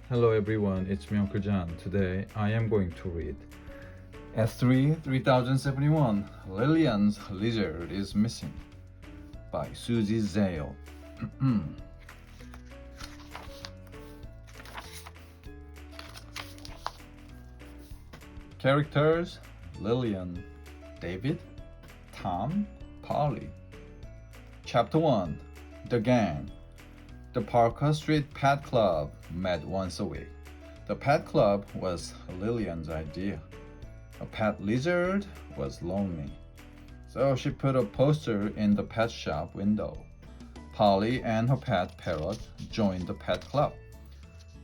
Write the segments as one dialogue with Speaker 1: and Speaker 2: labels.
Speaker 1: Hello everyone, it's me Uncle John. Today I am going to read S3 3071 Lillian's Lizard is Missing by Susie Zale. Characters: Lillian, David, Tom, Polly. Chapter 1: The Gang. The Parker Street Pet Club met once a week. The pet club was Lillian's idea. A pet lizard was lonely, so she put a poster in the pet shop window. Polly and her pet parrot joined the pet club.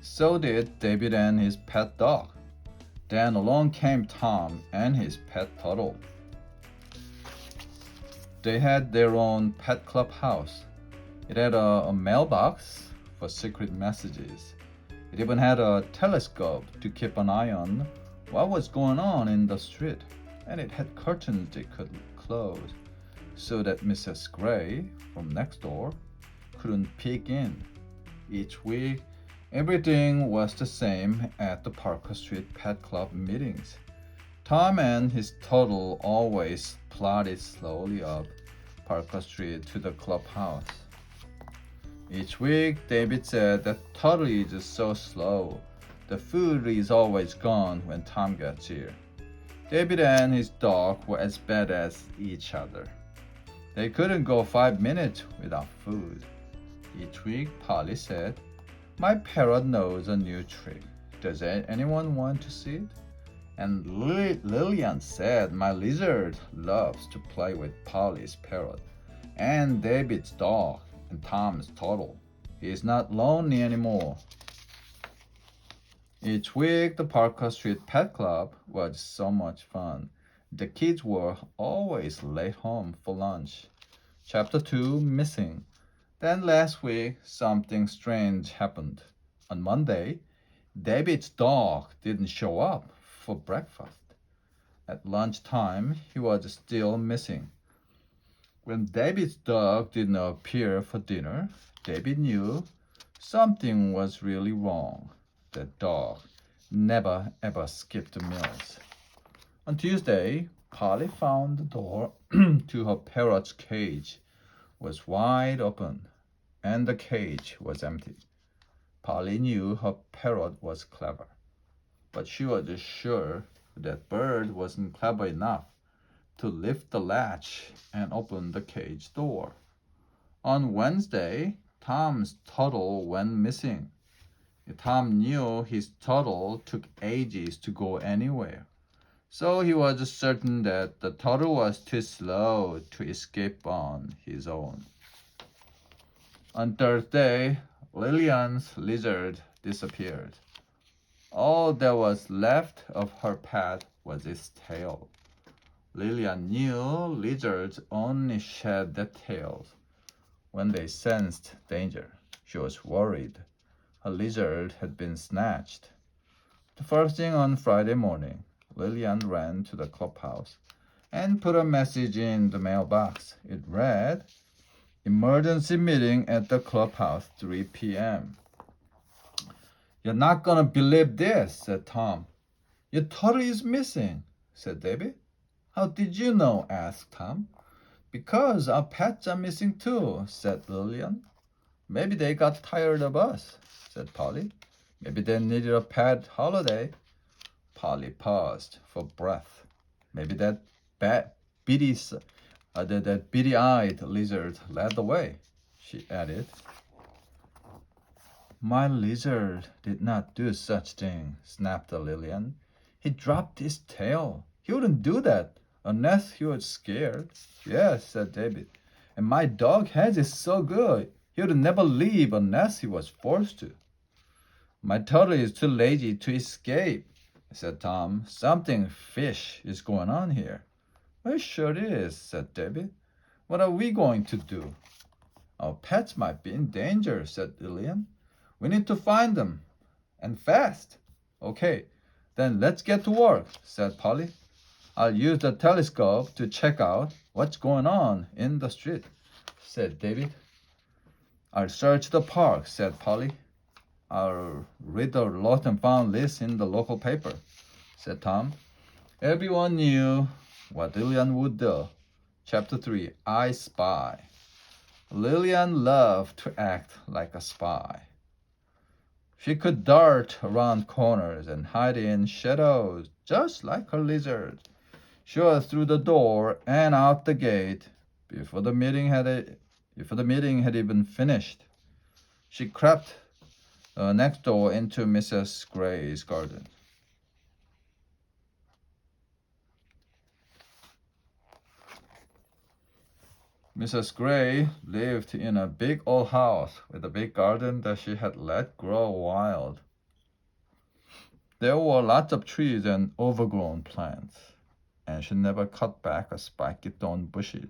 Speaker 1: So did David and his pet dog. Then along came Tom and his pet turtle. They had their own pet club house. It had a mailbox for secret messages. It even had a telescope to keep an eye on what was going on in the street. And it had curtains they could close so that Mrs. Gray from next door couldn't peek in. Each week, everything was the same at the Parker Street Pet Club meetings. Tom and his turtle always plodded slowly up Parker Street to the clubhouse. Each week, David said that turtle is so slow. The food is always gone when Tom gets here. David and his dog were as bad as each other. They couldn't go 5 minutes without food. Each week, Polly said, "My parrot knows a new trick. Does anyone want to see it?" And Lillian said, "My lizard loves to play with Polly's parrot and David's dog and Tom's turtle. He is not lonely anymore." Each week, the Parker Street Pet Club was so much fun. The kids were always late home for lunch. Chapter 2: Missing. Then last week, something strange happened. On Monday, David's dog didn't show up for breakfast. At lunchtime, he was still missing. When David's dog didn't appear for dinner, David knew something was really wrong. The dog never ever skipped meals. On Tuesday, Polly found the door to her parrot's cage was wide open, and the cage was empty. Polly knew her parrot was clever, but she was sure that bird wasn't clever enough to lift the latch and open the cage door. On Wednesday, Tom's turtle went missing. Tom knew his turtle took ages to go anywhere, so he was certain that the turtle was too slow to escape on his own. On Thursday, Lillian's lizard disappeared. All that was left of her pet was its tail. Lillian knew lizards only shed their tails when they sensed danger. She was worried her lizard had been snatched. The first thing on Friday morning, Lillian ran to the clubhouse and put a message in the mailbox. It read, "Emergency meeting at the clubhouse, 3 p.m. "You're not gonna believe this," said Tom. "Your turtle is missing," said David. "How did you know?" asked Tom. "Because our pets are missing too," said Lillian. "Maybe they got tired of us," said Polly. "Maybe they needed a pet holiday." Polly paused for breath. "Maybe that beady-eyed lizard led the way," she added. "My lizard did not do such thing," snapped Lillian. "He dropped his tail. He wouldn't do that unless he was scared." "Yes," said David. "And my dog has it so good. He would never leave unless he was forced to." "My turtle is too lazy to escape," said Tom. "Something fish is going on here." "Well, it sure is," said David. "What are we going to do?" "Our pets might be in danger," said Lillian. "We need to find them, and fast." "Okay, then let's get to work," said Polly. "I'll use the telescope to check out what's going on in the street," said David. "I'll search the park," said Polly. I'll read the lost and found list in the local paper, said Tom. Everyone knew what Lillian would do. Chapter 3, I Spy. Lillian loved to act like a spy. She could dart around corners and hide in shadows just like a lizard. She was through the door and out the gate before the meeting had even finished. She crept next door into Mrs. Gray's garden. Mrs. Gray lived in a big old house with a big garden that she had let grow wild. There were lots of trees and overgrown plants, and she never cut back a spiky thorn bushes.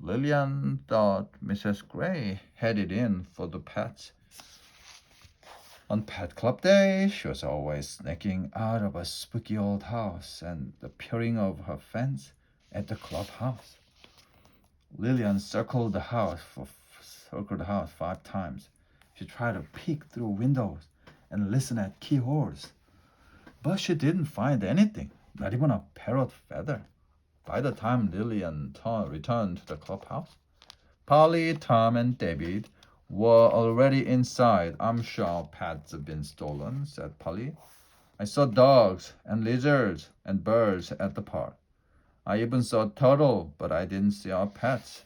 Speaker 1: Lillian thought Mrs. Gray had it in for the pets. On Pet Club Day, she was always sneaking out of a spooky old house and peering over her fence at the clubhouse. Lillian circled the house 5 times. She tried to peek through windows and listen at keyholes. But she didn't find anything, not even a parrot feather. By the time Lillian returned to the clubhouse, Polly, Tom, and David were already inside. I'm sure our pets have been stolen, said Polly. I saw dogs and lizards and birds at the park. I even saw a turtle, but I didn't see our pets.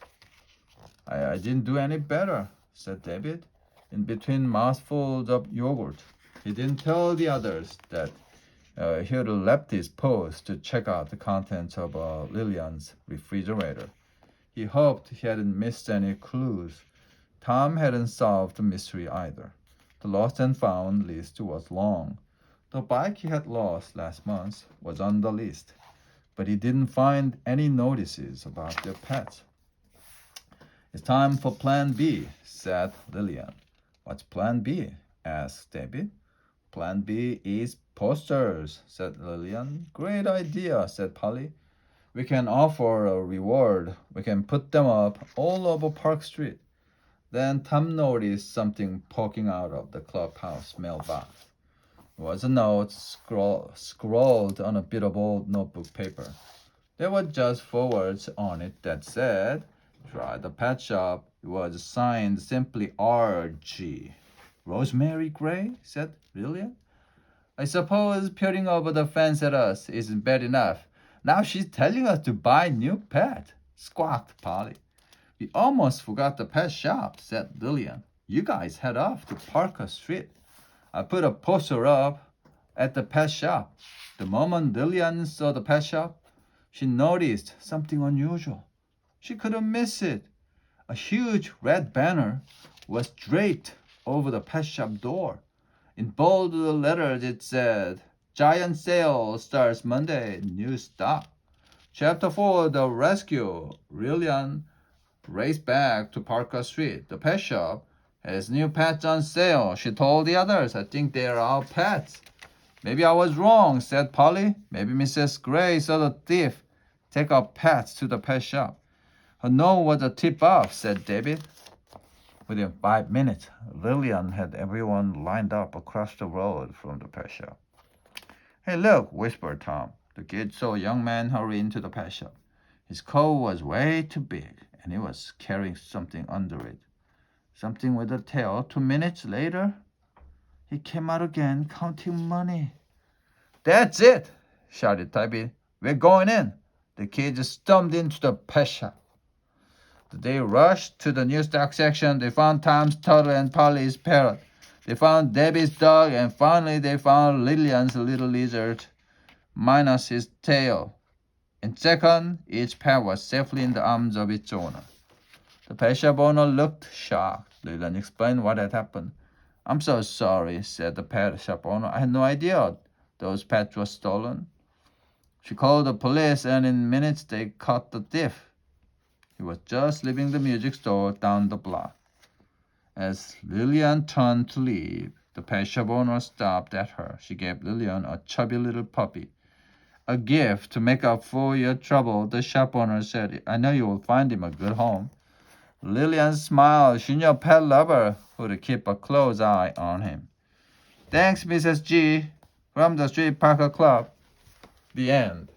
Speaker 1: I didn't do any better, said David, in between mouthfuls of yogurt. He didn't tell the others that he had left his post to check out the contents of Lillian's refrigerator. He hoped he hadn't missed any clues. Tom hadn't solved the mystery either. The lost and found list was long. The bike he had lost last month was on the list, but he didn't find any notices about their pets. It's time for Plan B, said Lillian. What's Plan B? Asked David. Plan B is posters, said Lillian. Great idea, said Polly. We can offer a reward. We can put them up all over Park Street. Then Tom noticed something poking out of the clubhouse mailbox. It was a note scrawled on a bit of old notebook paper. There were just 4 words on it that said, "Try the pet shop." It was signed simply R.G. Rosemary Gray, said Lillian. I suppose peering over the fence at us isn't bad enough. Now she's telling us to buy a new pet, squawked Polly. We almost forgot the pet shop, said Lillian. You guys head off to Parker Street. I put a poster up at the pet shop. The moment Lillian saw the pet shop, she noticed something unusual. She couldn't miss it. A huge red banner was draped over the pet shop door. In bold letters it said, Giant sale starts Monday, new stock. Chapter 4, The Rescue. Lillian raced back to Parker Street. The pet shop has new pets on sale. She told the others, I think they're our pets. Maybe I was wrong, said Polly. Maybe Mrs. Gray saw the thief take our pets to the pet shop. Her note was a tip-off, said David. Within 5 minutes, Lillian had everyone lined up across the road from the pet shop. Hey, look, whispered Tom. The kid saw a young man hurry into the pet shop. His coat was way too big, and he was carrying something under it. Something with a tail. 2 minutes later, he came out again, counting money. That's it, shouted David. We're going in. The kids stormed into the pet shop. They rushed to the new stock section. They found Tom's turtle and Polly's parrot. They found Debbie's dog, and finally they found Lillian's little lizard, minus his tail. In seconds, each pet was safely in the arms of its owner. The pet shop owner looked shocked. Lillian explained what had happened. I'm so sorry, said the pet shop owner. I had no idea those pets were stolen. She called the police, and in minutes they caught the thief. He was just leaving the music store down the block. As Lillian turned to leave, the pet shop owner stopped at her. She gave Lillian a chubby little puppy. A gift to make up for your trouble, the shop owner said. I know you will find him a good home. Lillian smiled. She knew a pet lover who would keep a close eye on him. Thanks, Mrs. G from the Street Parker Club. The end.